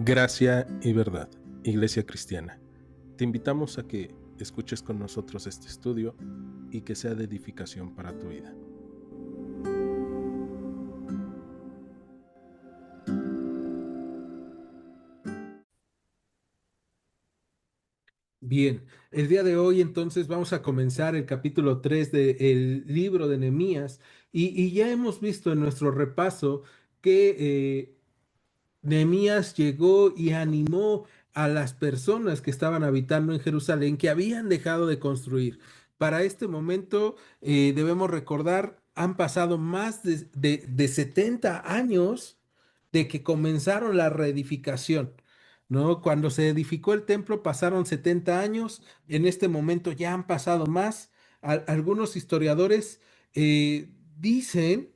Gracia y verdad, Iglesia Cristiana. Te invitamos a que escuches con nosotros este estudio y que sea de edificación para tu vida. Bien, el día de hoy entonces vamos a comenzar el capítulo 3 del libro de Nehemías y ya hemos visto en nuestro repaso que Nehemías llegó y animó a las personas que estaban habitando en Jerusalén que habían dejado de construir. Para este momento debemos recordar, han pasado más de 70 años de que comenzaron la reedificación, ¿no? Cuando se edificó el templo pasaron 70 años, en este momento ya han pasado más. Algunos historiadores dicen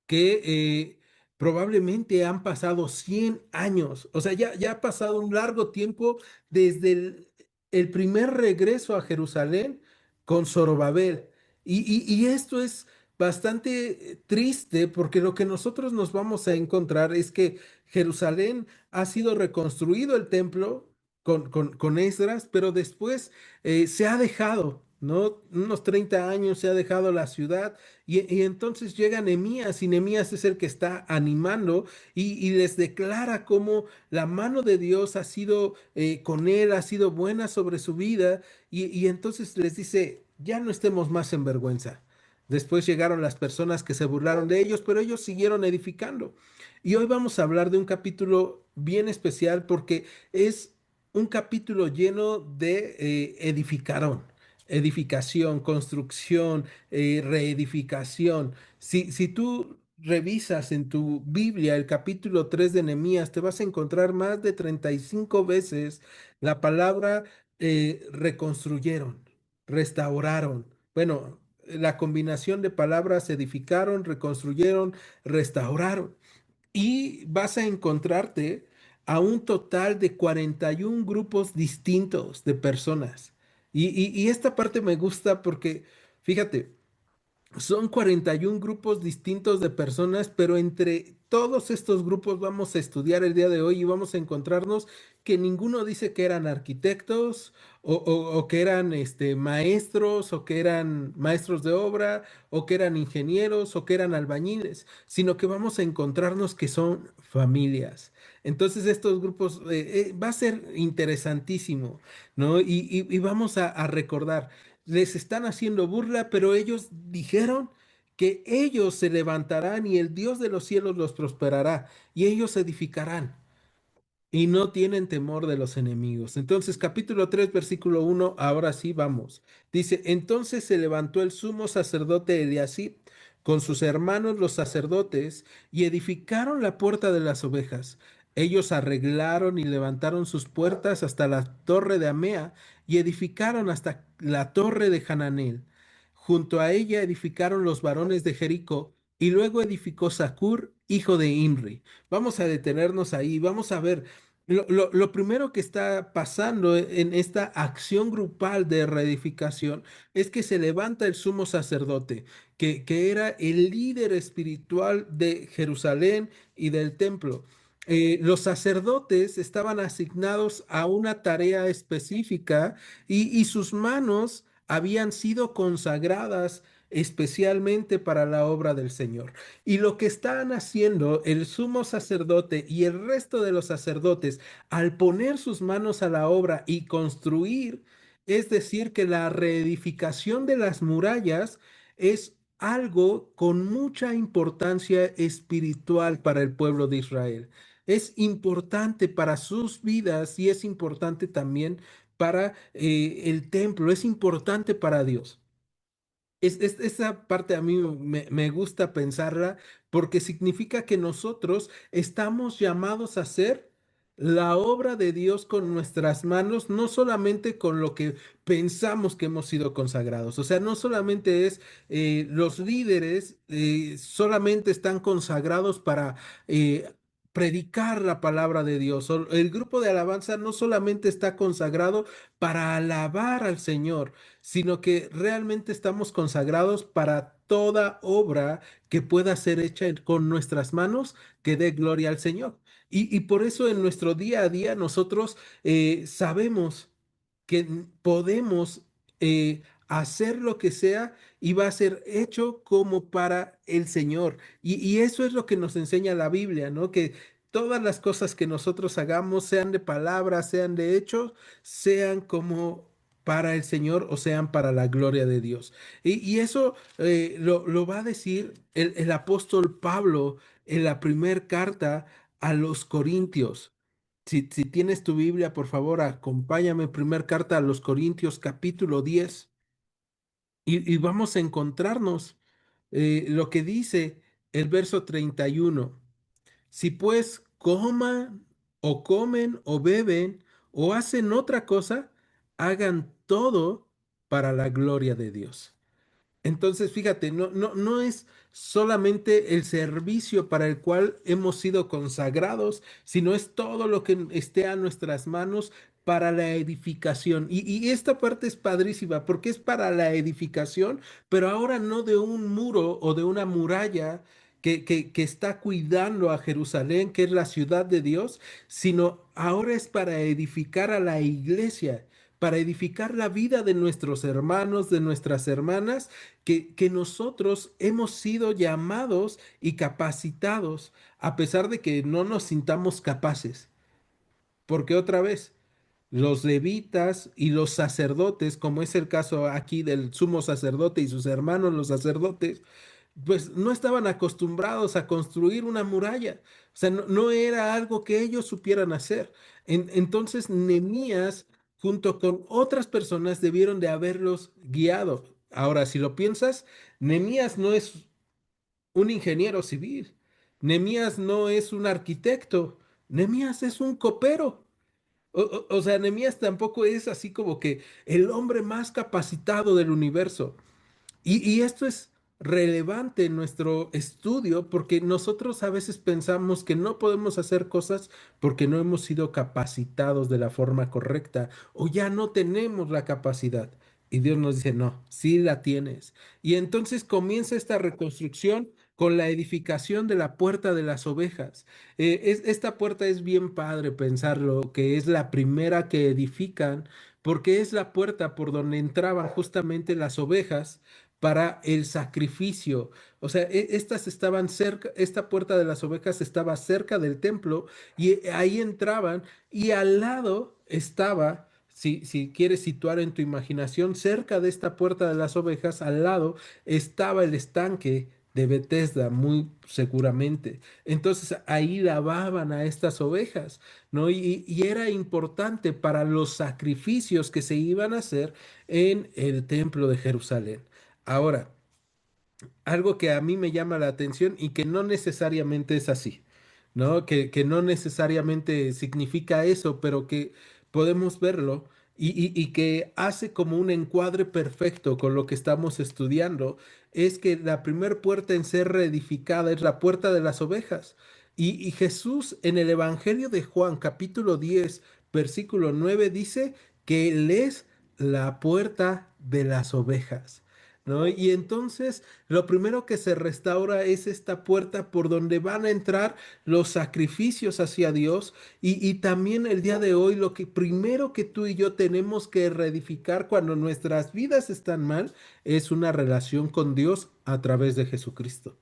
que probablemente han pasado 100 años, o sea, ya ha pasado un largo tiempo desde el primer regreso a Jerusalén con Zorobabel. Y esto es bastante triste porque lo que nosotros nos vamos a encontrar es que Jerusalén ha sido reconstruido el templo con Esdras, pero después se ha dejado, ¿no? Unos 30 años se ha dejado la ciudad y entonces llega Nehemías y Nehemías es el que está animando y les declara cómo la mano de Dios ha sido con él, ha sido buena sobre su vida y entonces les dice, ya no estemos más en vergüenza. Después llegaron las personas que se burlaron de ellos, pero ellos siguieron edificando. Y hoy vamos a hablar de un capítulo bien especial porque es un capítulo lleno de edificación, construcción, reedificación. Si tú revisas en tu Biblia el capítulo 3 de Nehemías, te vas a encontrar más de 35 veces la palabra reconstruyeron, restauraron. Bueno, la combinación de palabras edificaron, reconstruyeron, restauraron. Y vas a encontrarte a un total de 41 grupos distintos de personas. Y esta parte me gusta porque, fíjate, son 41 grupos distintos de personas, pero entre todos estos grupos vamos a estudiar el día de hoy y vamos a encontrarnos que ninguno dice que eran arquitectos o que eran maestros o que eran maestros de obra o que eran ingenieros o que eran albañiles, sino que vamos a encontrarnos que son familias. Entonces estos grupos va a ser interesantísimo, ¿no? Y vamos a recordar les están haciendo burla, pero ellos dijeron que ellos se levantarán y el Dios de los cielos los prosperará y ellos edificarán y no tienen temor de los enemigos. Entonces, capítulo 3 versículo 1 ahora sí vamos. Dice, entonces se levantó el sumo sacerdote Eliasib con sus hermanos los sacerdotes y edificaron la puerta de las ovejas. Ellos arreglaron y levantaron sus puertas hasta la torre de Amea y edificaron hasta la torre de Hananel. Junto a ella edificaron los varones de Jericó y luego edificó Sacur, hijo de Imri. Vamos a detenernos ahí, vamos a ver lo primero que está pasando en esta acción grupal de reedificación es que se levanta el sumo sacerdote, que era el líder espiritual de Jerusalén y del templo. Los sacerdotes estaban asignados a una tarea específica y sus manos habían sido consagradas especialmente para la obra del Señor. Y lo que están haciendo el sumo sacerdote y el resto de los sacerdotes al poner sus manos a la obra y construir, es decir, que la reedificación de las murallas es algo con mucha importancia espiritual para el pueblo de Israel. Es importante para sus vidas y es importante también para el templo, es importante para Dios. Esa parte a mí me gusta pensarla porque significa que nosotros estamos llamados a hacer la obra de Dios con nuestras manos, no solamente con lo que pensamos que hemos sido consagrados. O sea, no solamente es los líderes, solamente están consagrados para predicar la palabra de Dios. O el grupo de alabanza no solamente está consagrado para alabar al Señor, sino que realmente estamos consagrados para toda obra que pueda ser hecha con nuestras manos que dé gloria al Señor. Y por eso en nuestro día a día nosotros sabemos que podemos hacer lo que sea y va a ser hecho como para el Señor. Y eso es lo que nos enseña la Biblia, ¿no? Que todas las cosas que nosotros hagamos, sean de palabras, sean de hechos, sean como para el Señor o sean para la gloria de Dios. Y eso lo va a decir el apóstol Pablo en la primera carta a los Corintios. Si tienes tu Biblia, por favor, acompáñame, primer carta a los Corintios, capítulo 10, y vamos a encontrarnos lo que dice el verso 31. Si pues coman o comen o beben o hacen otra cosa, hagan todo para la gloria de Dios. Entonces, fíjate, no es solamente el servicio para el cual hemos sido consagrados, sino es todo lo que esté a nuestras manos para la edificación. Y esta parte es padrísima porque es para la edificación, pero ahora no de un muro o de una muralla que está cuidando a Jerusalén, que es la ciudad de Dios, sino ahora es para edificar a la iglesia, para edificar la vida de nuestros hermanos, de nuestras hermanas que nosotros hemos sido llamados y capacitados, a pesar de que no nos sintamos capaces. Porque otra vez, los levitas y los sacerdotes, como es el caso aquí del sumo sacerdote y sus hermanos los sacerdotes, pues no estaban acostumbrados a construir una muralla. O sea, no era algo que ellos supieran hacer. Entonces, Nehemías, junto con otras personas, debieron de haberlos guiado. Ahora, si lo piensas, Nehemías no es un ingeniero civil. Nehemías no es un arquitecto. Nehemías es un copero. O sea, Nehemías tampoco es así como que el hombre más capacitado del universo. Y esto es relevante en nuestro estudio porque nosotros a veces pensamos que no podemos hacer cosas porque no hemos sido capacitados de la forma correcta o ya no tenemos la capacidad. Y Dios nos dice, no, sí la tienes. Y entonces comienza esta reconstrucción con la edificación de la puerta de las ovejas. Esta puerta es bien padre pensarlo, que es la primera que edifican, porque es la puerta por donde entraban justamente las ovejas para el sacrificio. O sea, estas estaban cerca, esta puerta de las ovejas estaba cerca del templo y ahí entraban y al lado estaba, si quieres situar en tu imaginación, cerca de esta puerta de las ovejas, al lado estaba el estanque de Bethesda, muy seguramente. Entonces ahí lavaban a estas ovejas, ¿no? Y era importante para los sacrificios que se iban a hacer en el templo de Jerusalén. Ahora, algo que a mí me llama la atención y que no necesariamente es así, ¿no? Que no necesariamente significa eso, pero que podemos verlo y que hace como un encuadre perfecto con lo que estamos estudiando, es que la primer puerta en ser reedificada es la puerta de las ovejas. Y Jesús en el Evangelio de Juan, capítulo 10 versículo 9 dice que Él es la puerta de las ovejas. ¿No? Y entonces lo primero que se restaura es esta puerta por donde van a entrar los sacrificios hacia Dios y también el día de hoy lo que primero que tú y yo tenemos que reedificar cuando nuestras vidas están mal es una relación con Dios a través de Jesucristo.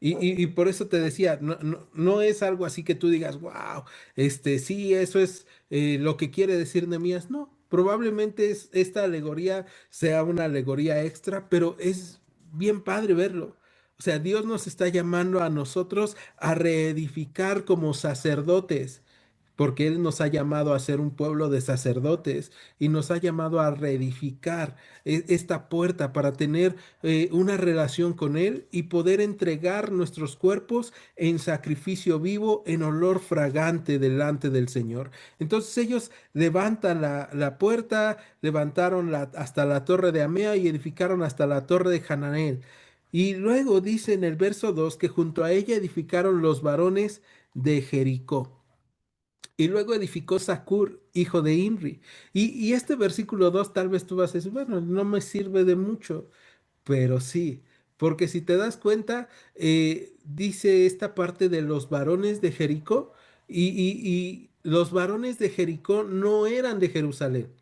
Y por eso te decía, no es algo así que tú digas, wow, sí, eso es lo que quiere decir Nehemías. No, probablemente esta alegoría sea una alegoría extra, pero es bien padre verlo. O sea, Dios nos está llamando a nosotros a reedificar como sacerdotes porque Él nos ha llamado a ser un pueblo de sacerdotes y nos ha llamado a reedificar esta puerta para tener una relación con Él y poder entregar nuestros cuerpos en sacrificio vivo, en olor fragante delante del Señor. Entonces ellos levantan la puerta, levantaron hasta la torre de Amea y edificaron hasta la torre de Hananel. Y luego dice en el verso 2 que junto a ella edificaron los varones de Jericó. Y luego edificó Sakur, hijo de Imri. Y este versículo 2 tal vez tú vas a decir, bueno, no me sirve de mucho, pero sí, porque si te das cuenta, dice esta parte de los varones de Jericó, y los varones de Jericó no eran de Jerusalén.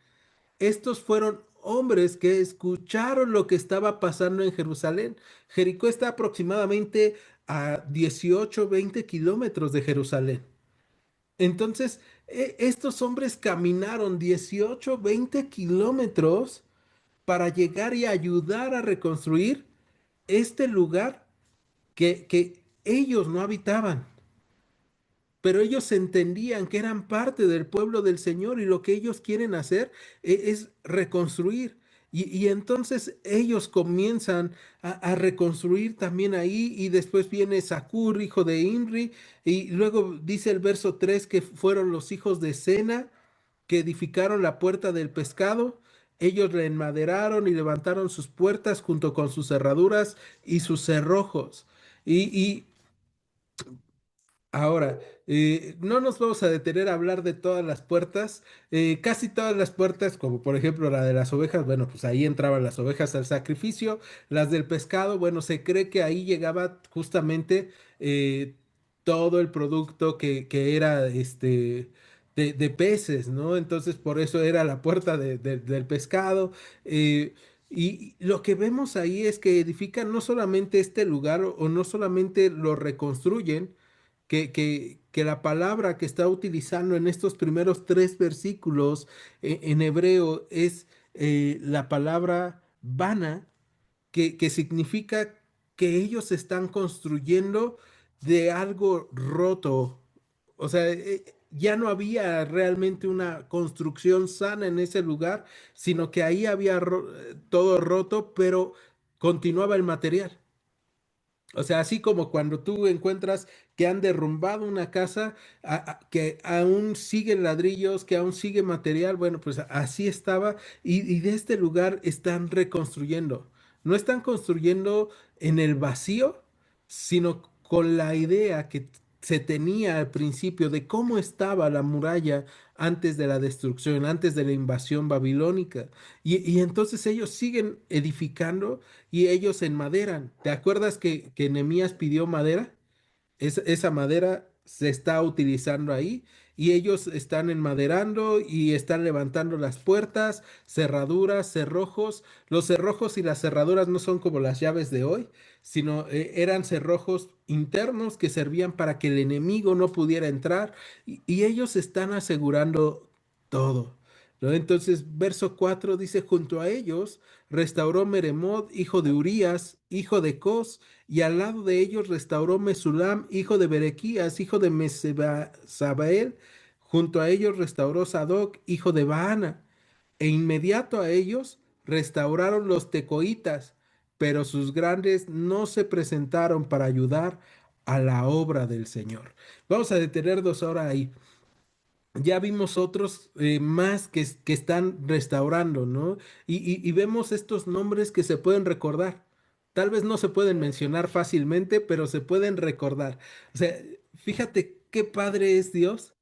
Estos fueron hombres que escucharon lo que estaba pasando en Jerusalén. Jericó está aproximadamente a 18, 20 kilómetros de Jerusalén. Entonces, estos hombres caminaron 18, 20 kilómetros para llegar y ayudar a reconstruir este lugar que ellos no habitaban, pero ellos entendían que eran parte del pueblo del Señor y lo que ellos quieren hacer es reconstruir. Y entonces ellos comienzan a reconstruir también ahí, y después viene Sakur, hijo de Imri, y luego dice el verso 3 que fueron los hijos de Sena que edificaron la puerta del pescado. Ellos la enmaderaron y levantaron sus puertas junto con sus cerraduras y sus cerrojos. Y ahora, no nos vamos a detener a hablar de todas las puertas. Casi todas las puertas, como por ejemplo la de las ovejas, bueno, pues ahí entraban las ovejas al sacrificio. Las del pescado, bueno, se cree que ahí llegaba justamente todo el producto que era de peces, ¿no? Entonces, por eso era la puerta del pescado. Y lo que vemos ahí es que edifican no solamente este lugar o no solamente lo reconstruyen, que la palabra que está utilizando en estos primeros tres versículos en hebreo es la palabra vana, que significa que ellos están construyendo de algo roto. O sea, ya no había realmente una construcción sana en ese lugar, sino que ahí había todo roto, pero continuaba el material. O sea, así como cuando tú encuentras que han derrumbado una casa, que aún siguen ladrillos, que aún sigue material, bueno, pues así estaba, y de este lugar están reconstruyendo. No están construyendo en el vacío, sino con la idea que se tenía al principio de cómo estaba la muralla antes de la destrucción, antes de la invasión babilónica. Y entonces ellos siguen edificando y ellos enmaderan. ¿Te acuerdas que Nehemías pidió madera? Esa madera se está utilizando ahí, y ellos están enmaderando y están levantando las puertas, cerraduras, cerrojos. Los cerrojos y las cerraduras no son como las llaves de hoy, sino eran cerrojos internos que servían para que el enemigo no pudiera entrar, y ellos están asegurando todo, ¿no? Entonces, verso 4 dice, junto a ellos restauró Meremot, hijo de Urías, hijo de Cos, y al lado de ellos restauró Mesulam, hijo de Berequías, hijo de Mesebael. Junto a ellos restauró Sadoc, hijo de Baana. E inmediato a ellos restauraron los tecoitas, pero sus grandes no se presentaron para ayudar a la obra del Señor. Vamos a detenernos ahora ahí. Ya vimos otros más que están restaurando, ¿no? Y vemos estos nombres que se pueden recordar. Tal vez no se pueden mencionar fácilmente, pero se pueden recordar. O sea, fíjate qué padre es Dios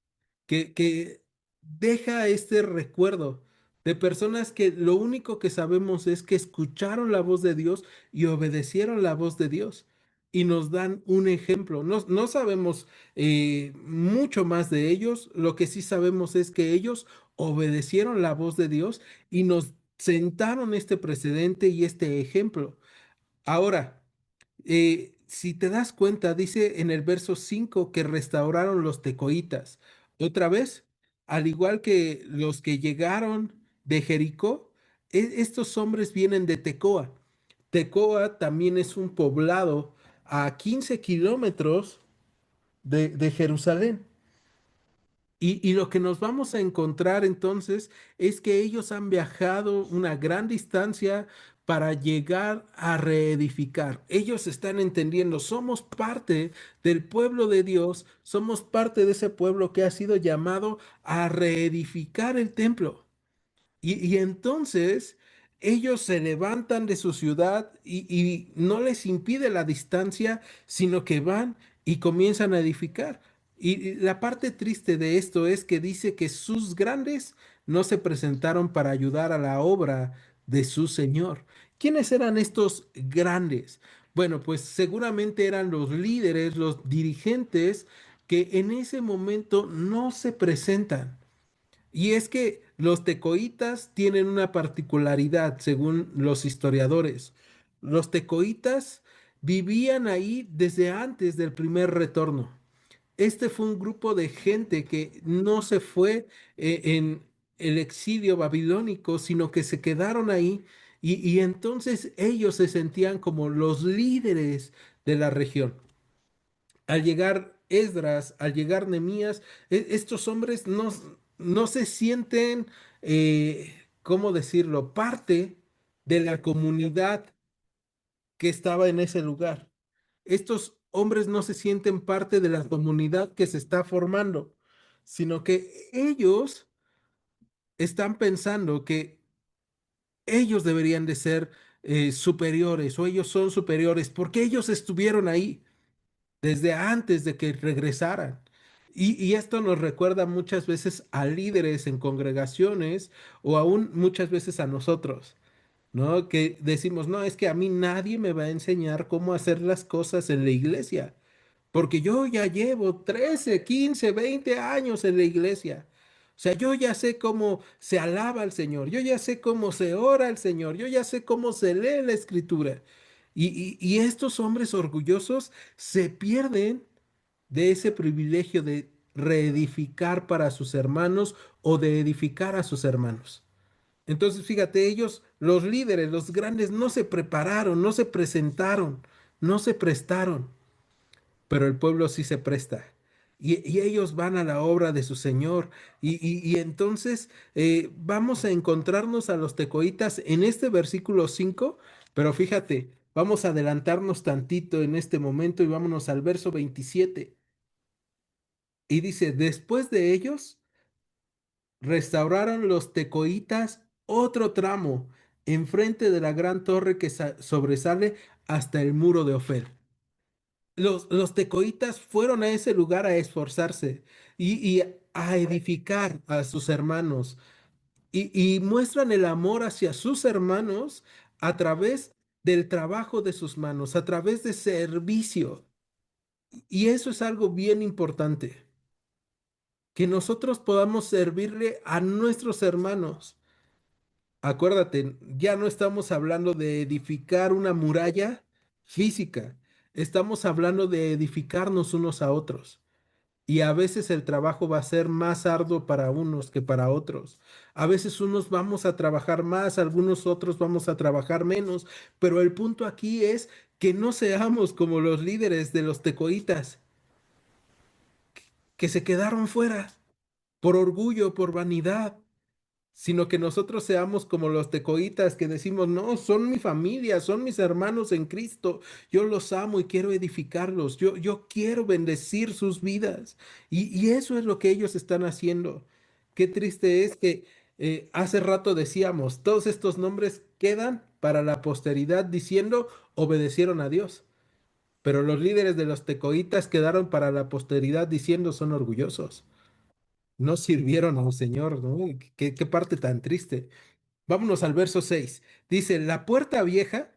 que deja este recuerdo de personas que lo único que sabemos es que escucharon la voz de Dios y obedecieron la voz de Dios. Y nos dan un ejemplo. No sabemos mucho más de ellos. Lo que sí sabemos es que ellos obedecieron la voz de Dios y nos sentaron este precedente y este ejemplo. Ahora, si te das cuenta, dice en el verso 5 que restauraron los tecoitas. Otra vez, al igual que los que llegaron de Jericó, estos hombres vienen de Tecoa. Tecoa también es un poblado a 15 kilómetros de Jerusalén. Y lo que nos vamos a encontrar entonces es que ellos han viajado una gran distancia para llegar a reedificar. Ellos están entendiendo, somos parte del pueblo de Dios, somos parte de ese pueblo que ha sido llamado a reedificar el templo. Y entonces ellos se levantan de su ciudad, y no les impide la distancia, sino que van y comienzan a edificar. Y la parte triste de esto es que dice que sus grandes no se presentaron para ayudar a la obra de su Señor. ¿Quiénes eran estos grandes? Bueno, pues seguramente eran los líderes, los dirigentes que en ese momento no se presentan. Y es que los tecoitas tienen una particularidad, según los historiadores. Los tecoitas vivían ahí desde antes del primer retorno. Este fue un grupo de gente que no se fue en el exilio babilónico, sino que se quedaron ahí y entonces ellos se sentían como los líderes de la región. Al llegar Esdras, al llegar Nehemías, estos hombres no se sienten, ¿cómo decirlo?, parte de la comunidad que estaba en ese lugar. Estos hombres no se sienten parte de la comunidad que se está formando, sino que ellos están pensando que ellos deberían de ser superiores o ellos son superiores porque ellos estuvieron ahí desde antes de que regresaran. Y esto nos recuerda muchas veces a líderes en congregaciones o aún muchas veces a nosotros, ¿no? Que decimos, no, es que a mí nadie me va a enseñar cómo hacer las cosas en la iglesia, porque yo ya llevo 13 15 20 años en la iglesia. O sea, yo ya sé cómo se alaba al Señor, yo ya sé cómo se ora al Señor, yo ya sé cómo se lee la escritura. Y estos hombres orgullosos se pierden de ese privilegio de reedificar para sus hermanos o de edificar a sus hermanos. Entonces, fíjate, ellos, los líderes, los grandes, no se prepararon, no se presentaron, no se prestaron, pero el pueblo sí se presta. Y ellos van a la obra de su Señor. Y entonces vamos a encontrarnos a los tecoitas en este versículo 5, pero fíjate, vamos a adelantarnos tantito en este momento y vámonos al verso 27. Y dice, después de ellos, restauraron los tecoitas otro tramo enfrente de la gran torre que sobresale hasta el muro de Ofel. Los tecoitas fueron a ese lugar a esforzarse y a edificar a sus hermanos y muestran el amor hacia sus hermanos a través del trabajo de sus manos, a través de servicio. Y eso es algo bien importante, que nosotros podamos servirle a nuestros hermanos. Acuérdate, ya no estamos hablando de edificar una muralla física, estamos hablando de edificarnos unos a otros. Y a veces el trabajo va a ser más arduo para unos que para otros. A veces unos vamos a trabajar más, algunos otros vamos a trabajar menos, pero el punto aquí es que no seamos como los líderes de los tecoitas, que se quedaron fuera por orgullo, por vanidad, sino que nosotros seamos como los tecoitas que decimos, no, son mi familia, son mis hermanos en Cristo, yo los amo y quiero edificarlos, yo quiero bendecir sus vidas. Y eso es lo que ellos están haciendo. Qué triste es que hace rato decíamos, todos estos nombres quedan para la posteridad diciendo, obedecieron a Dios. Pero los líderes de los tecoitas quedaron para la posteridad diciendo, son orgullosos, no sirvieron al Señor, ¿no? Qué parte tan triste. Vámonos al verso 6. Dice, la puerta vieja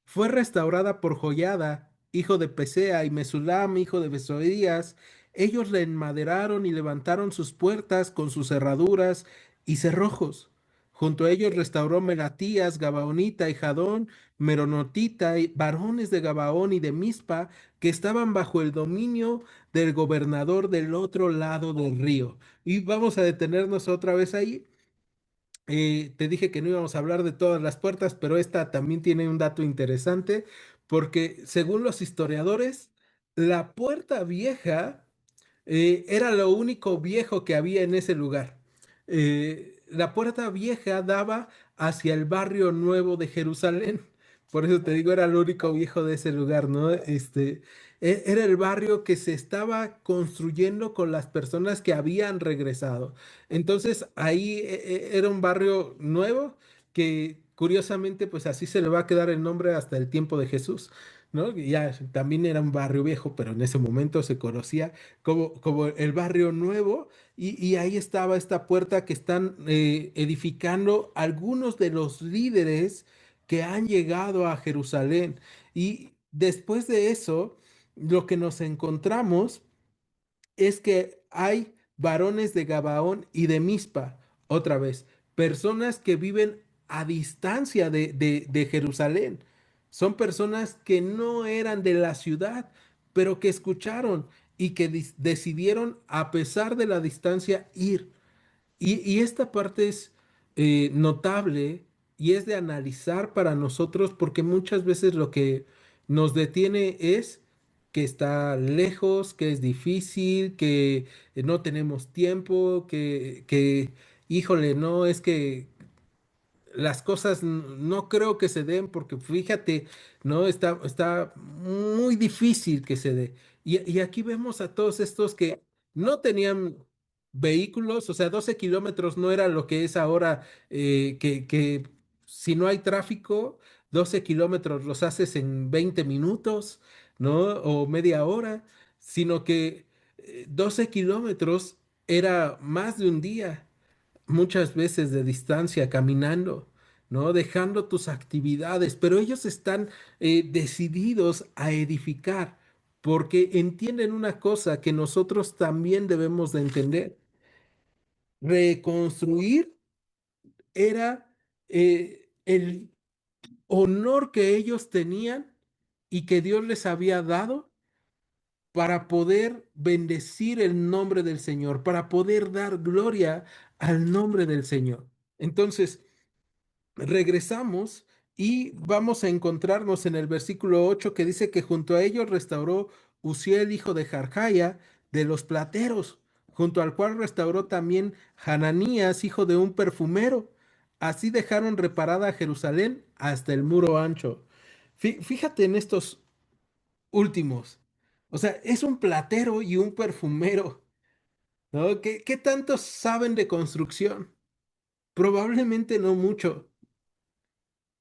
fue restaurada por Joyada, hijo de Pesea, y Mesulam, hijo de Besoías. Ellos le enmaderaron y levantaron sus puertas con sus cerraduras y cerrojos. Junto a ellos restauró Melatías, Gabaonita y Jadón, Meronotita, y varones de Gabaón y de Mizpa, que estaban bajo el dominio del gobernador del otro lado del río. Y vamos a detenernos otra vez ahí. Te dije que no íbamos a hablar de todas las puertas, pero esta también tiene un dato interesante, porque según los historiadores, la puerta vieja era lo único viejo que había en ese lugar. La puerta vieja daba hacia el barrio nuevo de Jerusalén. Por eso te digo, era lo único viejo de ese lugar, ¿no? Era el barrio que se estaba construyendo con las personas que habían regresado. Entonces ahí era un barrio nuevo que curiosamente pues así se le va a quedar el nombre hasta el tiempo de Jesús, ¿no? Y ya también era un barrio viejo, pero en ese momento se conocía como el barrio nuevo y ahí estaba esta puerta que están edificando algunos de los líderes que han llegado a Jerusalén. después de eso, lo que nos encontramos es que hay varones de Gabaón y de Mizpa, otra vez, personas que viven a distancia de Jerusalén. Son personas que no eran de la ciudad, pero que escucharon y que decidieron, a pesar de la distancia, ir. Y esta parte es notable y es de analizar para nosotros porque muchas veces lo que nos detiene es que está lejos, que es difícil, que no tenemos tiempo, híjole, no, es que las cosas no creo que se den porque fíjate, no está muy difícil que se dé. Y aquí vemos a todos estos que no tenían vehículos, o sea, 12 kilómetros no era lo que es ahora, que si no hay tráfico, 12 kilómetros los haces en 20 minutos, ¿no? O media hora, sino que 12 kilómetros era más de un día muchas veces de distancia caminando, ¿no? Dejando tus actividades, pero ellos están decididos a edificar porque entienden una cosa que nosotros también debemos de entender. Reconstruir era el honor que ellos tenían y que Dios les había dado para poder bendecir el nombre del Señor, para poder dar gloria al nombre del Señor. Entonces, regresamos y vamos a encontrarnos en el versículo 8 que dice que junto a ellos restauró Uziel, hijo de Jarjaya, de los plateros, junto al cual restauró también Hananías, hijo de un perfumero. Así dejaron reparada Jerusalén hasta el muro ancho. Fíjate en estos últimos. O sea, es un platero y un perfumero, ¿no? ¿Qué tanto saben de construcción? Probablemente no mucho.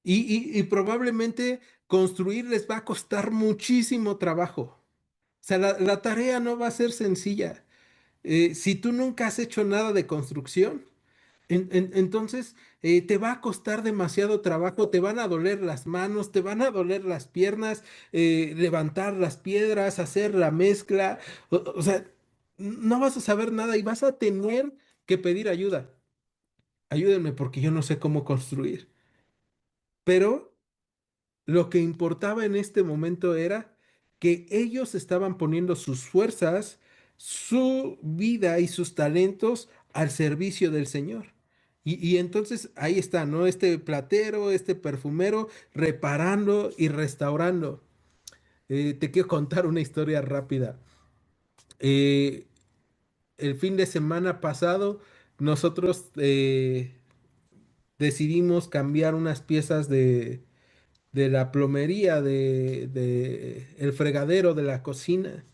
Y probablemente construir les va a costar muchísimo trabajo. O sea, la tarea no va a ser sencilla. Si tú nunca has hecho nada de construcción, entonces te va a costar demasiado trabajo, te van a doler las manos, te van a doler las piernas, levantar las piedras, hacer la mezcla. O sea, no vas a saber nada y vas a tener que pedir ayuda. Ayúdenme porque yo no sé cómo construir. Pero lo que importaba en este momento era que ellos estaban poniendo sus fuerzas, su vida y sus talentos al servicio del Señor. Y entonces ahí está, ¿no? Este platero, este perfumero, reparando y restaurando. Te quiero contar una historia rápida. Eh, el fin de semana pasado, nosotros decidimos cambiar unas piezas de la plomería de el fregadero de la cocina,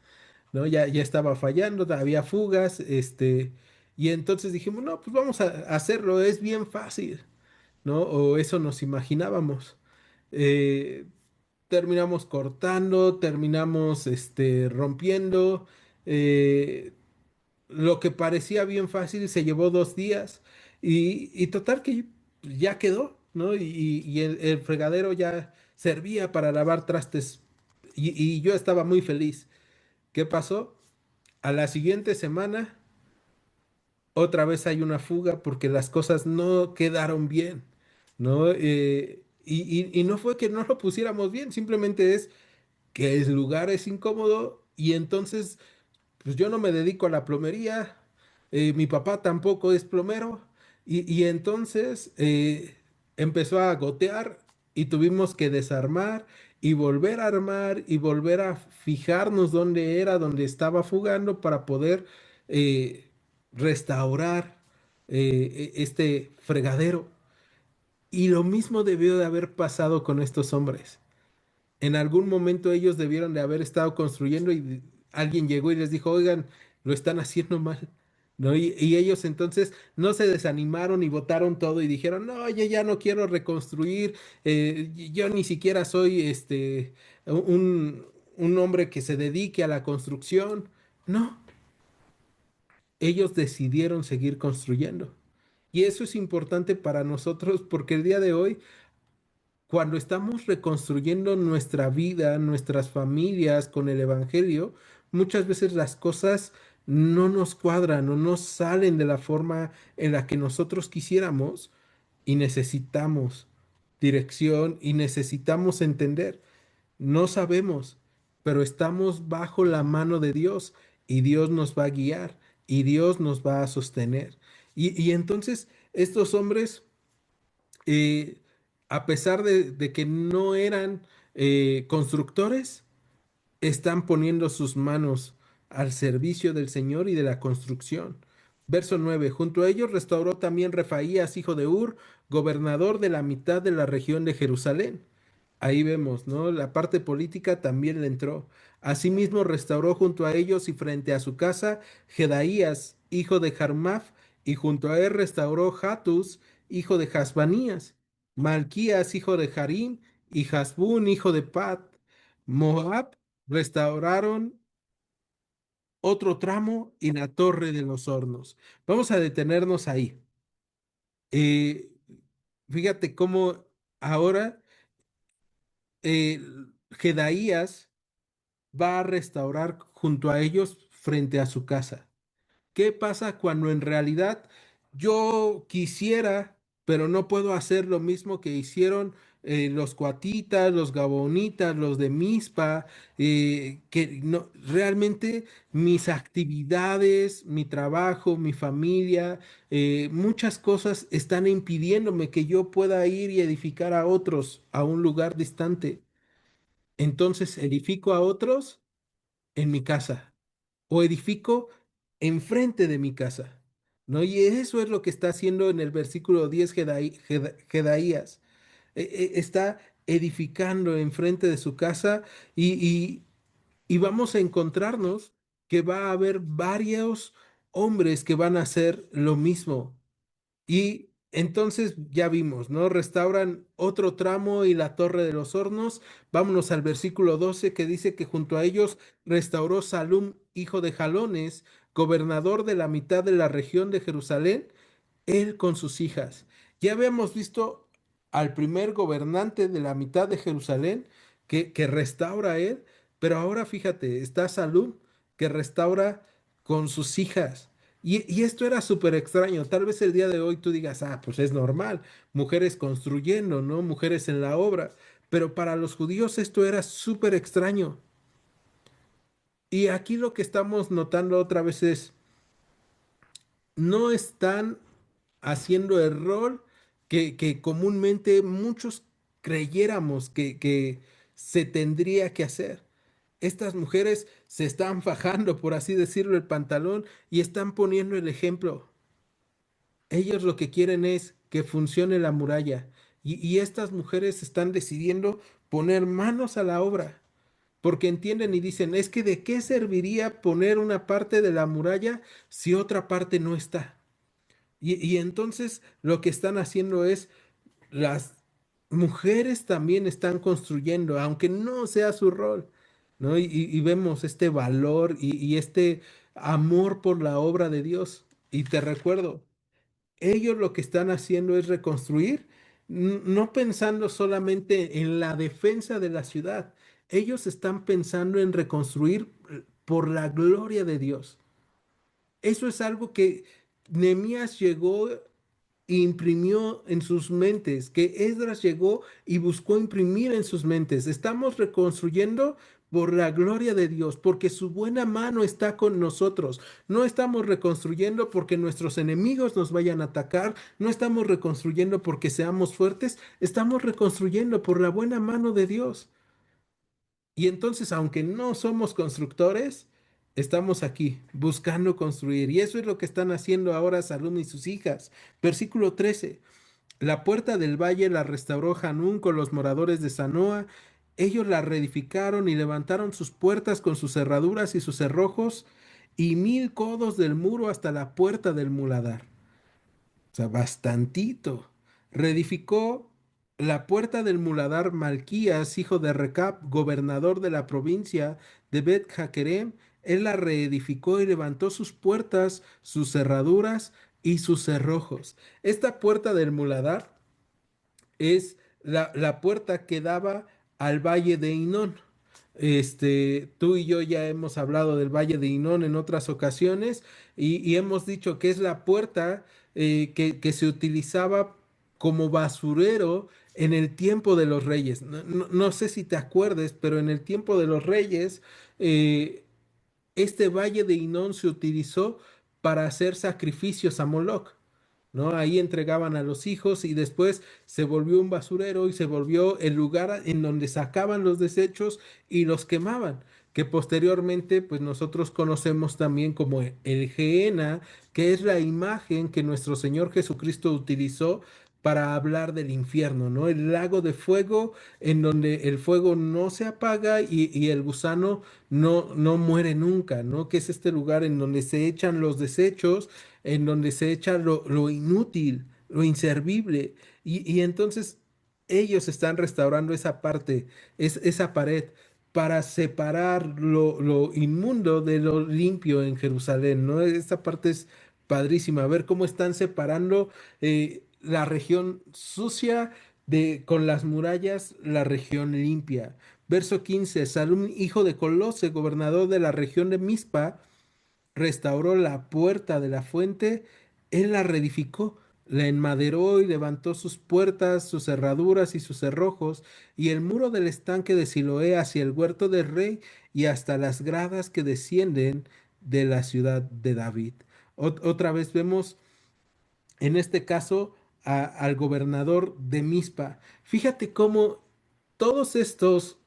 ¿no? Ya estaba fallando, había fugas, y entonces dijimos, no, pues vamos a hacerlo, es bien fácil, ¿no? O eso nos imaginábamos. Eh, terminamos cortando, terminamos, rompiendo, eh, lo que parecía bien fácil se llevó 2 días y total que ya quedó, ¿no? Y el fregadero ya servía para lavar trastes y yo estaba muy feliz. ¿Qué pasó? A la siguiente semana otra vez hay una fuga porque las cosas no quedaron bien, ¿no? Y no fue que no lo pusiéramos bien, simplemente es que el lugar es incómodo y entonces pues yo no me dedico a la plomería, mi papá tampoco es plomero, y entonces empezó a gotear y tuvimos que desarmar y volver a armar y volver a fijarnos dónde era, dónde estaba fugando para poder restaurar este fregadero. Y lo mismo debió de haber pasado con estos hombres. En algún momento ellos debieron de haber estado construyendo y alguien llegó y les dijo, oigan, lo están haciendo mal, ¿no? Y ellos entonces no se desanimaron y botaron todo y dijeron, no, yo ya no quiero reconstruir, yo ni siquiera soy un hombre que se dedique a la construcción. No, ellos decidieron seguir construyendo. Y eso es importante para nosotros porque el día de hoy cuando estamos reconstruyendo nuestra vida, nuestras familias con el Evangelio, muchas veces las cosas no nos cuadran o no salen de la forma en la que nosotros quisiéramos y necesitamos dirección y necesitamos entender. No sabemos, pero estamos bajo la mano de Dios y Dios nos va a guiar y Dios nos va a sostener. Y entonces estos hombres, eh, a pesar de que no eran constructores, están poniendo sus manos al servicio del Señor y de la construcción. Verso 9. Junto a ellos restauró también Refaías, hijo de Ur, gobernador de la mitad de la región de Jerusalén. Ahí vemos, ¿no? La parte política también le entró. Asimismo restauró junto a ellos y frente a su casa Jedaías, hijo de Jarmaf, y junto a él restauró Hatus, hijo de Hasbanías, Malquías, hijo de Harim, y Hasbun, hijo de Pat. Moab restauraron otro tramo y la torre de los hornos. Vamos a detenernos ahí. Eh, Fíjate cómo ahora eh, Jedaías va a restaurar junto a ellos frente a su casa. ¿Qué pasa cuando en realidad yo quisiera, pero no puedo hacer lo mismo que hicieron los coatitas, los gabonitas, los de Mizpa, que no, realmente mis actividades, mi trabajo, mi familia, muchas cosas están impidiéndome que yo pueda ir y edificar a otros a un lugar distante? Entonces edifico a otros en mi casa o edifico enfrente de mi casa, ¿no? Y eso es lo que está haciendo en el versículo 10 Jedaías. Está edificando enfrente de su casa y, y y vamos a encontrarnos que va a haber varios hombres que van a hacer lo mismo. Y entonces ya vimos, ¿no? Restauran otro tramo y la torre de los hornos. Vámonos al versículo 12 que dice que junto a ellos restauró Salum, hijo de Jalones, gobernador de la mitad de la región de Jerusalén, él con sus hijas. Ya habíamos visto al primer gobernante de la mitad de Jerusalén que restaura a él, pero ahora fíjate, está Salum que restaura con sus hijas. Y esto era súper extraño. Tal vez el día de hoy tú digas, ah, pues es normal, mujeres construyendo, ¿no? Mujeres en la obra. Pero para los judíos esto era súper extraño. Y aquí lo que estamos notando otra vez es, no están haciendo el rol que comúnmente muchos creyéramos que se tendría que hacer. Estas mujeres se están fajando, por así decirlo, el pantalón y están poniendo el ejemplo. Ellos lo que quieren es que funcione la muralla y estas mujeres están decidiendo poner manos a la obra porque entienden y dicen, es que ¿de qué serviría poner una parte de la muralla si otra parte no está? Y entonces lo que están haciendo es, las mujeres también están construyendo, aunque no sea su rol, ¿no? Y vemos este valor y este amor por la obra de Dios. Y te recuerdo, ellos lo que están haciendo es reconstruir, no pensando solamente en la defensa de la ciudad, ellos están pensando en reconstruir por la gloria de Dios. Eso es algo que Nehemías llegó e imprimió en sus mentes, que Esdras llegó y buscó imprimir en sus mentes. Estamos reconstruyendo por la gloria de Dios, porque su buena mano está con nosotros. No estamos reconstruyendo porque nuestros enemigos nos vayan a atacar, no estamos reconstruyendo porque seamos fuertes, estamos reconstruyendo por la buena mano de Dios. Y entonces, aunque no somos constructores, estamos aquí buscando construir. Y eso es lo que están haciendo ahora Salum y sus hijas. Versículo 13. La puerta del valle la restauró Hanún con los moradores de Sanoa. Ellos la reedificaron y levantaron sus puertas con sus cerraduras y sus cerrojos y 1000 codos del muro hasta la puerta del muladar. O sea, bastantito. Reedificó la puerta del muladar Malquías, hijo de Recab, gobernador de la provincia de Bet Jaquerem. Él la reedificó y levantó sus puertas, sus cerraduras y sus cerrojos. Esta puerta del muladar es la puerta que daba al valle de Hinón. Tú y yo ya hemos hablado del Valle de Hinón en otras ocasiones y hemos dicho que es la puerta que se utilizaba como basurero en el tiempo de los reyes. No sé si te acuerdes, pero en el tiempo de los reyes, eh, este Valle de Hinón se utilizó para hacer sacrificios a Moloc. ¿No? Ahí entregaban a los hijos y después se volvió un basurero y se volvió el lugar en donde sacaban los desechos y los quemaban, que posteriormente pues nosotros conocemos también como el Gehenna, que es la imagen que nuestro Señor Jesucristo utilizó para hablar del infierno, ¿no? El lago de fuego en donde el fuego no se apaga y el gusano no muere nunca, ¿no? Que es este lugar en donde se echan los desechos, en donde se echa lo inútil, lo inservible. Y entonces ellos están restaurando esa parte, esa pared, para separar lo inmundo de lo limpio en Jerusalén, ¿no? Esta parte es padrísima, ver cómo están separando la región sucia con las murallas, la región limpia. Verso 15, Salum, hijo de Colose, gobernador de la región de Mizpa, restauró la puerta de la fuente, él la reedificó, la enmaderó y levantó sus puertas, sus cerraduras y sus cerrojos, y el muro del estanque de Siloé hacia el huerto del rey y hasta las gradas que descienden de la ciudad de David. Otra vez vemos en este caso al gobernador de Mizpa. Fíjate cómo todos estos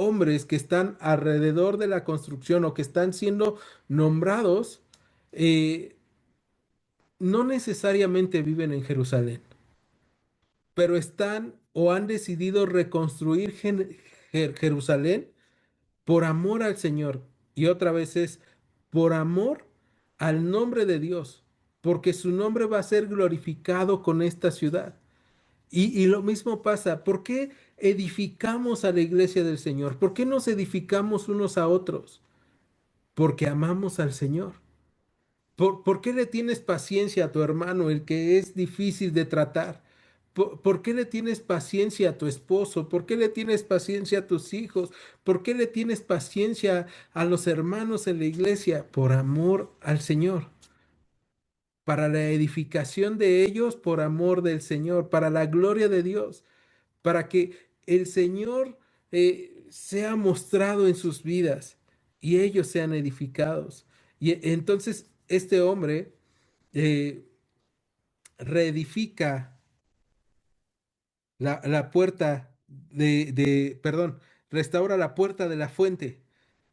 hombres que están alrededor de la construcción o que están siendo nombrados, eh, no necesariamente viven en Jerusalén, pero están o han decidido reconstruir Jerusalén por amor al Señor. Y otra vez es por amor al nombre de Dios, porque su nombre va a ser glorificado con esta ciudad. Y lo mismo pasa, ¿por qué edificamos a la iglesia del Señor? ¿Por qué nos edificamos unos a otros? Porque amamos al Señor. ¿Por qué le tienes paciencia a tu hermano, el que es difícil de tratar? ¿Por qué le tienes paciencia a tu esposo? ¿Por qué le tienes paciencia a tus hijos? ¿Por qué le tienes paciencia a los hermanos en la iglesia? Por amor al Señor, para la edificación de ellos, por amor del Señor, para la gloria de Dios, para que el Señor sea mostrado en sus vidas y ellos sean edificados. Y entonces este hombre eh, reedifica la puerta perdón, restaura la puerta de la fuente,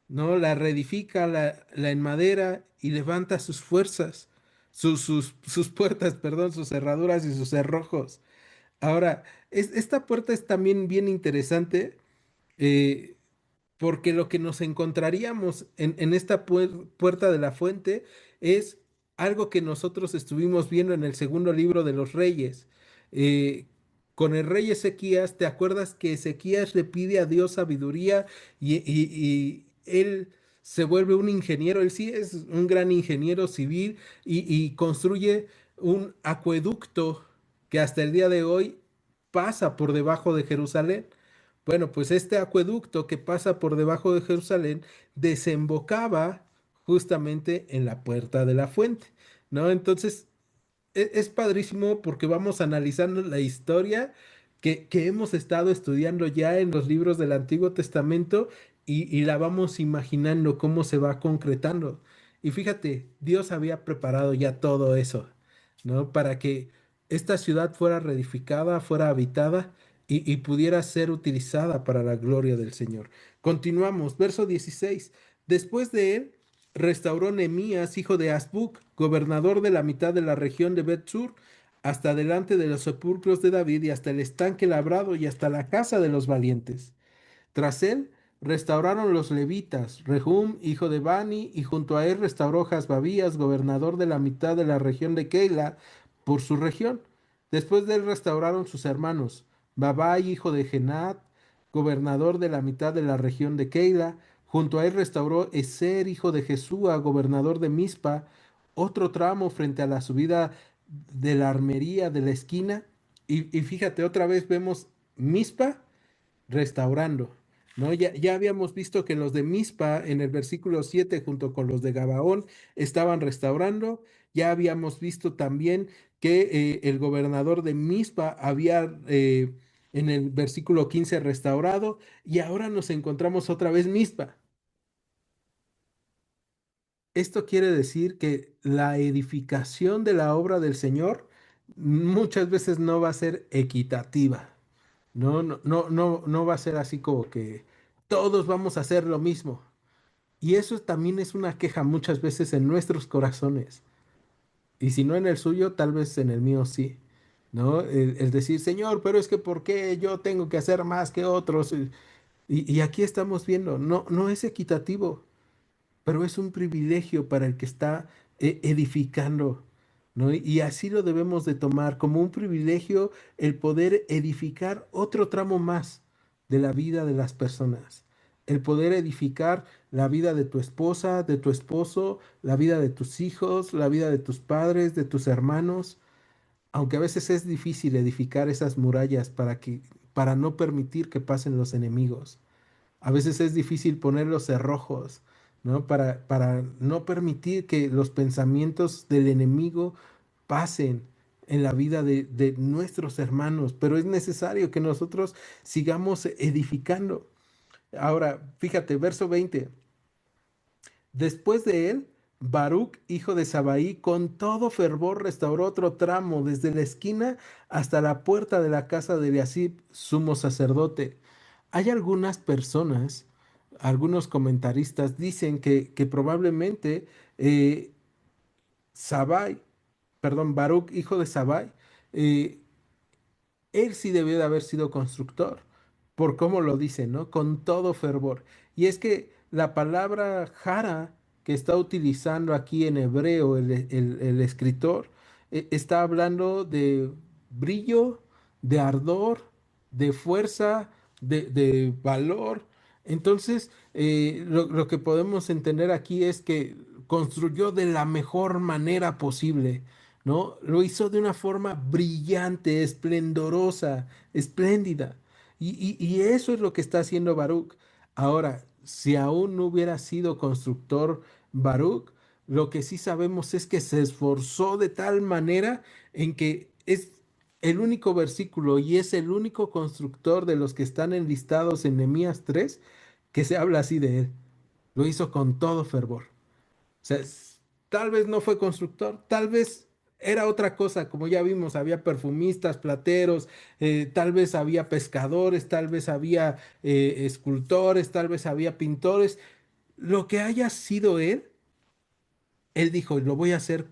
¿no? La reedifica, la enmadera y levanta sus fuerzas, sus puertas, perdón, sus cerraduras y sus cerrojos. Ahora, esta puerta es también bien interesante, eh, porque lo que nos encontraríamos en esta puerta de la fuente es algo que nosotros estuvimos viendo en el segundo libro de los Reyes. Eh, con el rey Ezequías, ¿te acuerdas que Ezequías le pide a Dios sabiduría y él se vuelve un ingeniero? Él sí es un gran ingeniero civil y construye un acueducto que hasta el día de hoy pasa por debajo de Jerusalén. Bueno, pues este acueducto que pasa por debajo de Jerusalén desembocaba justamente en la puerta de la fuente, ¿no? Entonces, es padrísimo porque vamos analizando la historia que hemos estado estudiando ya en los libros del Antiguo Testamento y la vamos imaginando cómo se va concretando. Y fíjate, Dios había preparado ya todo eso, ¿no? Para que esta ciudad fuera reedificada, fuera habitada y pudiera ser utilizada para la gloria del Señor. Continuamos, verso 16. Después de él restauró Nemías, hijo de Azbuc, gobernador de la mitad de la región de Bet-Sur, hasta delante de los sepulcros de David y hasta el estanque labrado y hasta la casa de los valientes. Tras él restauraron los levitas, Rehum, hijo de Bani, y junto a él restauró Hasbabías, gobernador de la mitad de la región de Keila, por su región. Después de él restauraron sus hermanos, Babai, hijo de Genat, gobernador de la mitad de la región de Keila. Junto a él restauró Eser, hijo de Jesúa, gobernador de Mizpa, otro tramo frente a la subida de la armería de la esquina. Y fíjate, otra vez vemos Mizpa restaurando, ¿no? Ya habíamos visto que los de Mizpa en el versículo 7 junto con los de Gabaón estaban restaurando. Ya habíamos visto también que el gobernador de Mizpa había en el versículo 15 restaurado y ahora nos encontramos otra vez Mizpa. Esto quiere decir que la edificación de la obra del Señor muchas veces no va a ser equitativa. No va a ser así como que todos vamos a hacer lo mismo. Y eso también es una queja muchas veces en nuestros corazones. Y si no en el suyo, tal vez en el mío sí. ¿No? El decir, Señor, pero es que ¿por qué yo tengo que hacer más que otros? Y aquí estamos viendo, no es equitativo, pero es un privilegio para el que está edificando, ¿no? Y así lo debemos de tomar como un privilegio el poder edificar otro tramo más de la vida de las personas, el poder edificar la vida de tu esposa, de tu esposo, la vida de tus hijos, la vida de tus padres, de tus hermanos, aunque a veces es difícil edificar esas murallas para no permitir que pasen los enemigos. A veces es difícil poner los cerrojos, ¿no? Para no permitir que los pensamientos del enemigo pasen en la vida de nuestros hermanos, pero es necesario que nosotros sigamos edificando. Ahora, fíjate, verso 20. Después de él, Baruch, hijo de Sabai, con todo fervor restauró otro tramo desde la esquina hasta la puerta de la casa de Eliasib, sumo sacerdote. Hay algunas personas, algunos comentaristas dicen que probablemente eh, Sabai, perdón, Baruch, hijo de Sabai, eh, él sí debió de haber sido constructor, por cómo lo dice, ¿no? Con todo fervor. Y es que la palabra jara que está utilizando aquí en hebreo el escritor, está hablando de brillo, de ardor, de fuerza, de valor. Entonces, lo que podemos entender aquí es que construyó de la mejor manera posible, ¿no? Lo hizo de una forma brillante, esplendorosa, espléndida. Y eso es lo que está haciendo Baruch. Ahora, si aún no hubiera sido constructor Baruch, lo que sí sabemos es que se esforzó de tal manera en que es el único versículo y es el único constructor de los que están enlistados en Nehemías 3 que se habla así de él. Lo hizo con todo fervor. O sea, tal vez no fue constructor, tal vez era otra cosa, como ya vimos, había perfumistas, plateros, tal vez había pescadores, tal vez había escultores, tal vez había pintores. Lo que haya sido él dijo, lo voy a hacer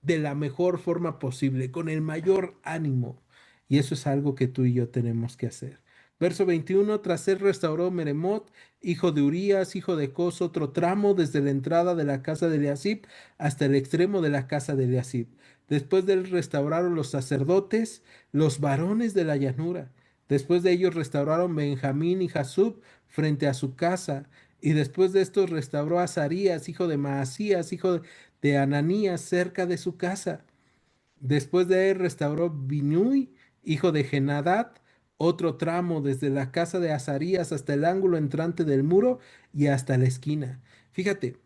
de la mejor forma posible, con el mayor ánimo. Y eso es algo que tú y yo tenemos que hacer. Verso 21, tras él restauró Meremot, hijo de Urías, hijo de Cos, otro tramo desde la entrada de la casa de Eliasib hasta el extremo de la casa de Eliasib. Después de él restauraron los sacerdotes, los varones de la llanura. Después de ellos restauraron Benjamín y Jasub frente a su casa. Y después de esto restauró a Azarías, hijo de Maasías, hijo de Ananías, cerca de su casa. Después de él restauró Binui, hijo de Genadad, otro tramo desde la casa de Azarías hasta el ángulo entrante del muro y hasta la esquina. Fíjate,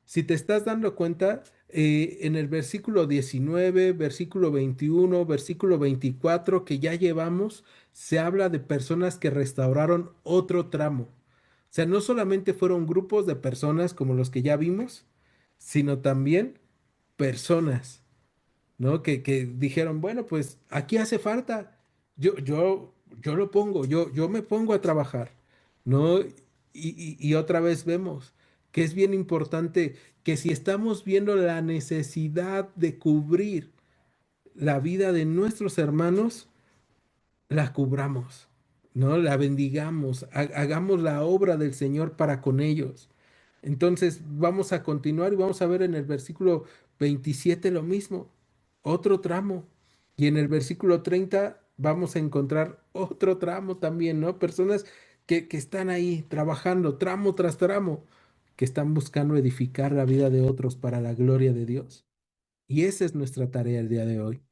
si te estás dando cuenta, en el versículo 19, versículo 21, versículo 24 que ya llevamos, se habla de personas que restauraron otro tramo. O sea, no solamente fueron grupos de personas como los que ya vimos, sino también personas, ¿no? Que dijeron, bueno, pues aquí hace falta, yo lo pongo, yo me pongo a trabajar, ¿no? Y otra vez vemos que es bien importante que si estamos viendo la necesidad de cubrir la vida de nuestros hermanos, la cubramos, ¿no? La bendigamos, hagamos la obra del Señor para con ellos. Entonces vamos a continuar y vamos a ver en el versículo 27 lo mismo, otro tramo. Y en el versículo 30 vamos a encontrar otro tramo también, ¿no? Personas que están ahí trabajando tramo tras tramo, que están buscando edificar la vida de otros para la gloria de Dios. Y esa es nuestra tarea el día de hoy.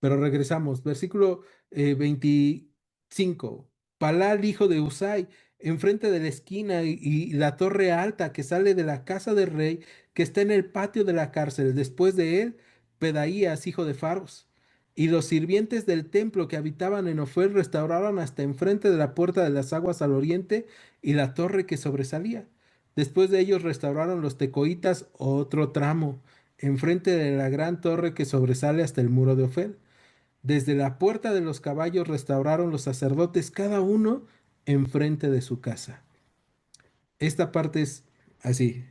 Pero regresamos, versículo 28. 5. Palal, hijo de Usai, enfrente de la esquina y la torre alta que sale de la casa del rey, que está en el patio de la cárcel. Después de él, Pedaías, hijo de Faros. Y los sirvientes del templo que habitaban en Ofel restauraron hasta enfrente de la puerta de las aguas al oriente y la torre que sobresalía. Después de ellos restauraron los tecoitas otro tramo, enfrente de la gran torre que sobresale hasta el muro de Ofel. Desde la puerta de los caballos restauraron los sacerdotes cada uno enfrente de su casa. Esta parte es así.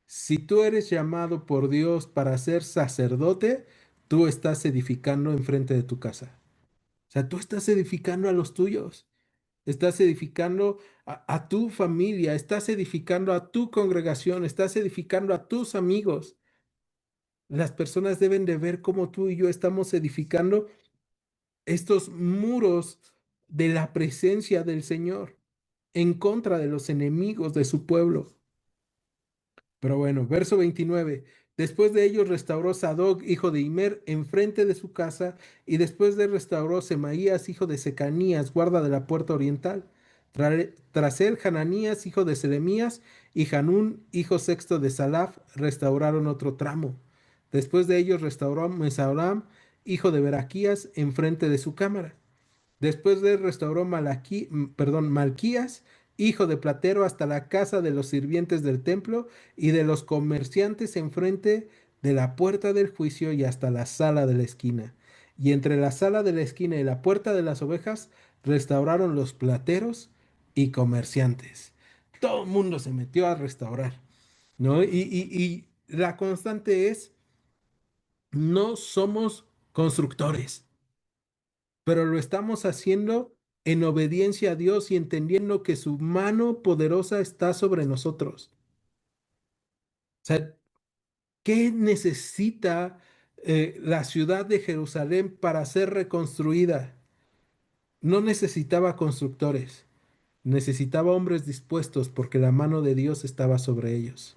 Si tú eres llamado por Dios para ser sacerdote, tú estás edificando enfrente de tu casa. O sea, tú estás edificando a los tuyos. Estás edificando a tu familia, estás edificando a tu congregación, estás edificando a tus amigos. Las personas deben de ver cómo tú y yo estamos edificando estos muros de la presencia del Señor en contra de los enemigos de su pueblo. Pero bueno, verso 29. Después de ellos restauró Sadoc, hijo de Imer, enfrente de su casa, y después de él restauró Semaías, hijo de Secanías, guarda de la puerta oriental. Tras él, Hananías, hijo de Selemías, y Hanún, hijo sexto de Salaf, restauraron otro tramo. Después de ellos restauró Mesaoram, hijo de Beraquías, enfrente de su cámara. Después de él restauró Malquías, hijo de Platero, hasta la casa de los sirvientes del templo y de los comerciantes enfrente de la puerta del juicio y hasta la sala de la esquina. Y entre la sala de la esquina y la puerta de las ovejas restauraron los plateros y comerciantes. Todo el mundo se metió a restaurar, ¿no? Y la constante es, no somos constructores, pero lo estamos haciendo en obediencia a Dios y entendiendo que su mano poderosa está sobre nosotros. O sea, ¿qué necesita la ciudad de Jerusalén para ser reconstruida? No necesitaba constructores, necesitaba hombres dispuestos porque la mano de Dios estaba sobre ellos.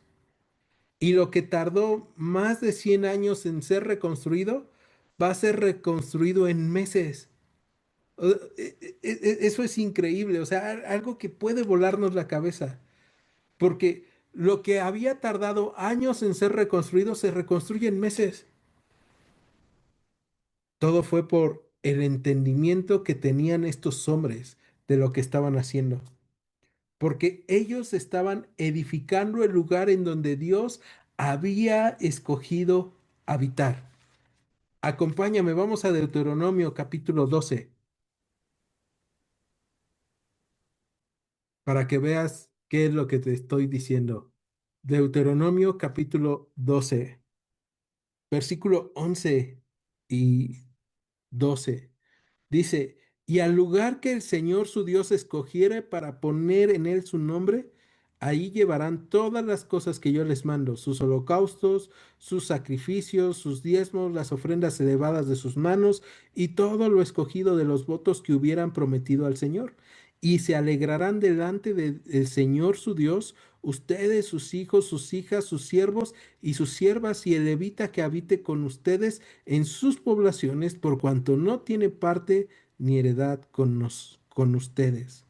Y lo que tardó más de 100 años en ser reconstruido, va a ser reconstruido en meses. Eso es increíble, o sea, algo que puede volarnos la cabeza, porque lo que había tardado años en ser reconstruido se reconstruye en meses. Todo fue por el entendimiento que tenían estos hombres de lo que estaban haciendo, porque ellos estaban edificando el lugar en donde Dios había escogido habitar. Acompáñame, vamos a Deuteronomio capítulo 12 para que veas qué es lo que te estoy diciendo. Deuteronomio capítulo 12, versículo 11 y 12. Dice, y al lugar que el Señor su Dios escogiere para poner en él su nombre, ahí llevarán todas las cosas que yo les mando, sus holocaustos, sus sacrificios, sus diezmos, las ofrendas elevadas de sus manos y todo lo escogido de los votos que hubieran prometido al Señor. Y se alegrarán delante del Señor su Dios, ustedes, sus hijos, sus hijas, sus siervos y sus siervas y el levita que habite con ustedes en sus poblaciones, por cuanto no tiene parte ni heredad con ustedes.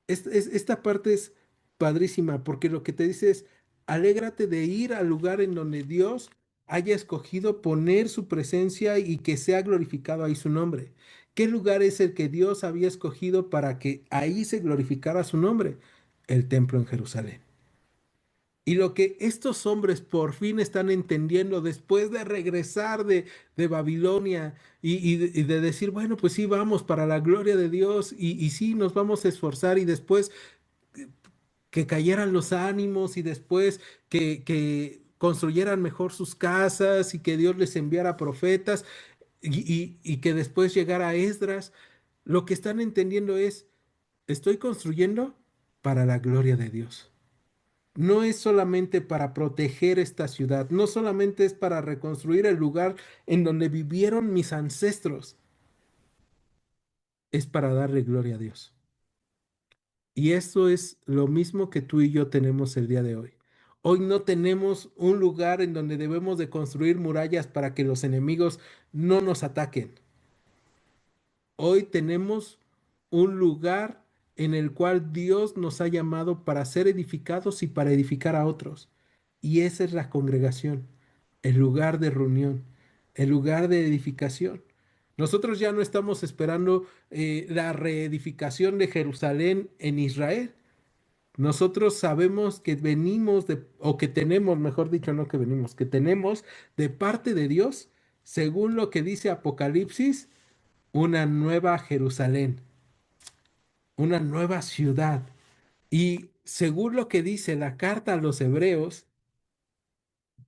Esta parte es padrísima porque lo que te dice es, alégrate de ir al lugar en donde Dios haya escogido poner su presencia y que sea glorificado ahí su nombre. ¿Qué lugar es el que Dios había escogido para que ahí se glorificara su nombre? El templo en Jerusalén. Y lo que estos hombres por fin están entendiendo después de regresar de Babilonia y de decir, bueno, pues sí, vamos para la gloria de Dios y sí, nos vamos a esforzar y después que cayeran los ánimos y después que construyeran mejor sus casas y que Dios les enviara profetas y que después llegara Esdras, lo que están entendiendo es, estoy construyendo para la gloria de Dios. No es solamente para proteger esta ciudad, no solamente es para reconstruir el lugar en donde vivieron mis ancestros, es para darle gloria a Dios. Y eso es lo mismo que tú y yo tenemos el día de hoy. Hoy no tenemos un lugar en donde debemos de construir murallas para que los enemigos no nos ataquen. Hoy tenemos un lugar en el cual Dios nos ha llamado para ser edificados y para edificar a otros. Y esa es la congregación, el lugar de reunión, el lugar de edificación. Nosotros ya no estamos esperando la reedificación de Jerusalén en Israel. Nosotros sabemos que venimos de, o que tenemos, mejor dicho, no que venimos, que tenemos de parte de Dios, según lo que dice Apocalipsis, una nueva Jerusalén, una nueva ciudad. Y según lo que dice la carta a los hebreos,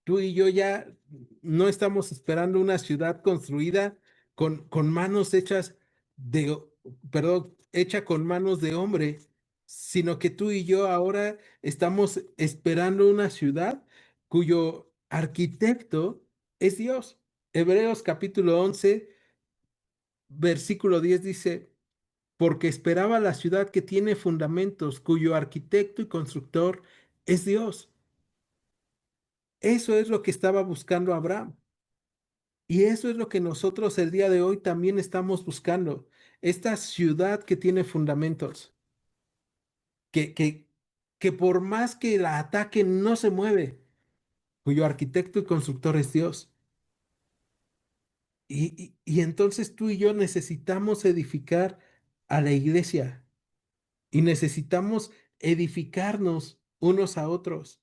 tú y yo ya no estamos esperando una ciudad construida con manos hechas de, perdón, hecha con manos de hombre, sino que tú y yo ahora estamos esperando una ciudad cuyo arquitecto es Dios. Hebreos capítulo 11 versículo 10 dice, porque esperaba la ciudad que tiene fundamentos, cuyo arquitecto y constructor es Dios. Eso es lo que estaba buscando Abraham. Y eso es lo que nosotros el día de hoy también estamos buscando. Esta ciudad que tiene fundamentos, que, que, que por más que la ataque no se mueve, cuyo arquitecto y constructor es Dios. Y entonces tú y yo necesitamos edificar a la iglesia y necesitamos edificarnos unos a otros,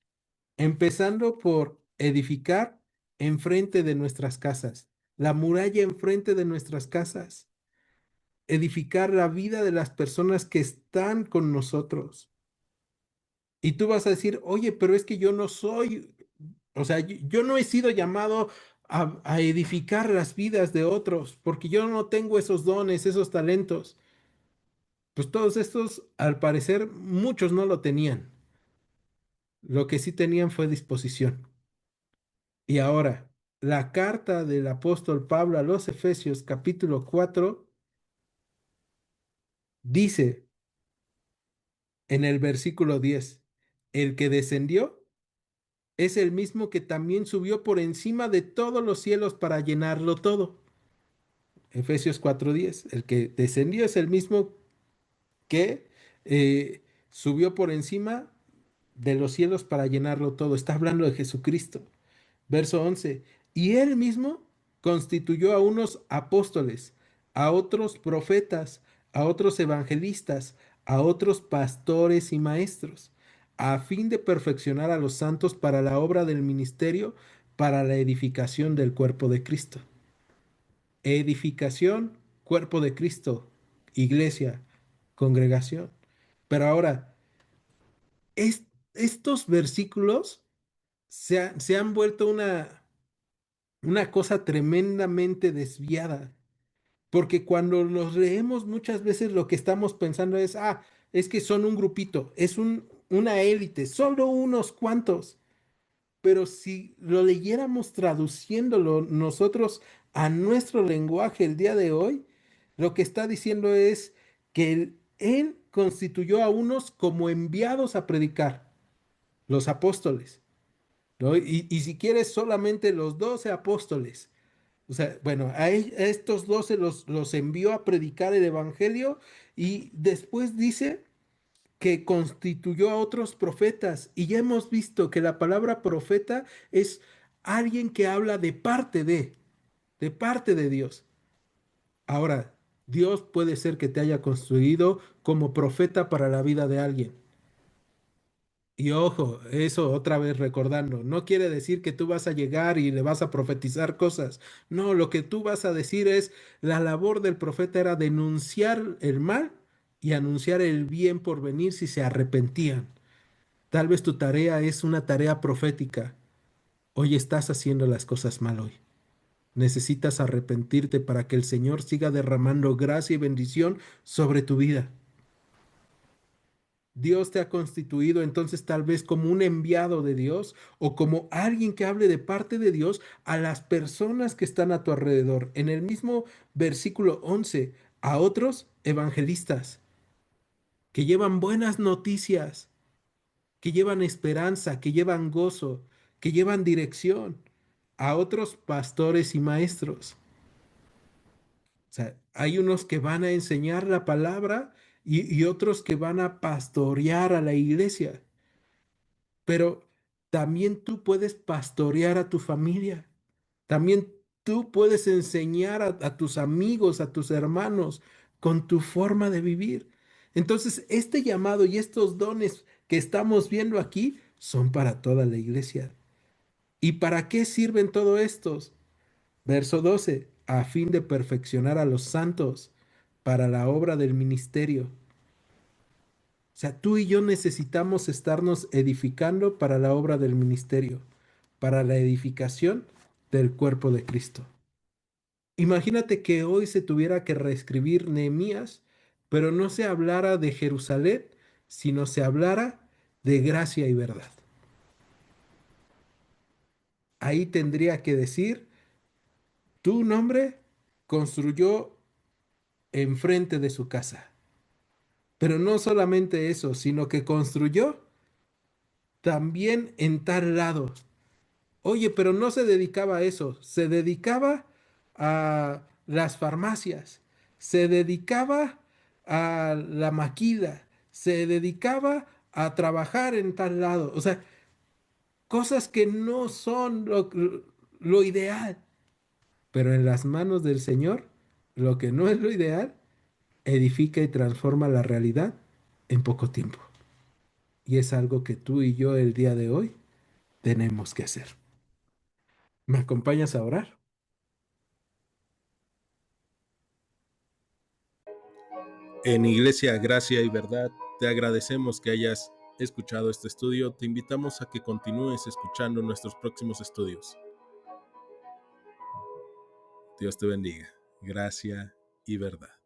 empezando por edificar enfrente de nuestras casas, la muralla enfrente de nuestras casas, edificar la vida de las personas que están con nosotros. Y tú vas a decir, oye, pero es que yo no soy, o sea, yo no he sido llamado a edificar las vidas de otros, porque yo no tengo esos dones, esos talentos. Pues todos estos, al parecer, muchos no lo tenían. Lo que sí tenían fue disposición. Y ahora, la carta del apóstol Pablo a los Efesios capítulo 4 dice en el versículo 10, el que descendió es el mismo que también subió por encima de todos los cielos para llenarlo todo. Efesios 4:10, el que descendió es el mismo que subió por encima de los cielos para llenarlo todo. Está hablando de Jesucristo. Verso 11. Y él mismo constituyó a unos apóstoles, a otros profetas, a otros evangelistas, a otros pastores y maestros, a fin de perfeccionar a los santos para la obra del ministerio, para la edificación del cuerpo de Cristo. Edificación, cuerpo de Cristo, iglesia, congregación. Pero ahora, es- estos versículos se han vuelto una cosa tremendamente desviada, porque cuando los leemos muchas veces lo que estamos pensando es, es que son un grupito, es una élite, solo unos cuantos. Pero si lo leyéramos traduciéndolo nosotros a nuestro lenguaje el día de hoy, lo que está diciendo es que él constituyó a unos como enviados a predicar, los apóstoles, ¿no? Y si quieres, solamente los 12 apóstoles. O sea, bueno, a estos 12 los envió a predicar el evangelio y después dice que constituyó a otros profetas. Y ya hemos visto que la palabra profeta es alguien que habla de parte de Dios. Ahora, Dios puede ser que te haya construido como profeta para la vida de alguien. Y ojo, eso otra vez recordando, no quiere decir que tú vas a llegar y le vas a profetizar cosas. No, lo que tú vas a decir es, la labor del profeta era denunciar el mal y anunciar el bien por venir si se arrepentían. Tal vez tu tarea es una tarea profética. Hoy estás haciendo las cosas mal hoy. Necesitas arrepentirte para que el Señor siga derramando gracia y bendición sobre tu vida. Dios te ha constituido entonces tal vez como un enviado de Dios o como alguien que hable de parte de Dios a las personas que están a tu alrededor. En el mismo versículo 11, a otros evangelistas que llevan buenas noticias, que llevan esperanza, que llevan gozo, que llevan dirección, a otros pastores y maestros. O sea, Hay unos que van a enseñar la palabra y otros que van a pastorear a la iglesia. Pero también tú puedes pastorear a tu familia. También tú puedes enseñar a tus amigos, a tus hermanos, con tu forma de vivir. Entonces, este llamado y estos dones que estamos viendo aquí son para toda la iglesia. ¿Y para qué sirven todos estos? Verso 12, a fin de perfeccionar a los santos para la obra del ministerio. O sea, tú y yo necesitamos estarnos edificando para la obra del ministerio, para la edificación del cuerpo de Cristo. Imagínate que hoy se tuviera que reescribir Nehemías, pero no se hablara de Jerusalén, sino se hablara de gracia y verdad. Ahí tendría que decir, tu nombre construyó enfrente de su casa. Pero no solamente eso, sino que construyó también en tal lado. Oye, pero no se dedicaba a eso, se dedicaba a las farmacias, se dedicaba a la maquila, se dedicaba a trabajar en tal lado. O sea, cosas que no son lo ideal, pero en las manos del Señor, lo que no es lo ideal, edifica y transforma la realidad en poco tiempo. Y es algo que tú y yo el día de hoy tenemos que hacer. ¿Me acompañas a orar? En Iglesia Gracia y Verdad, te agradecemos que hayas escuchado este estudio. Te invitamos a que continúes escuchando nuestros próximos estudios. Dios te bendiga. Gracia y verdad.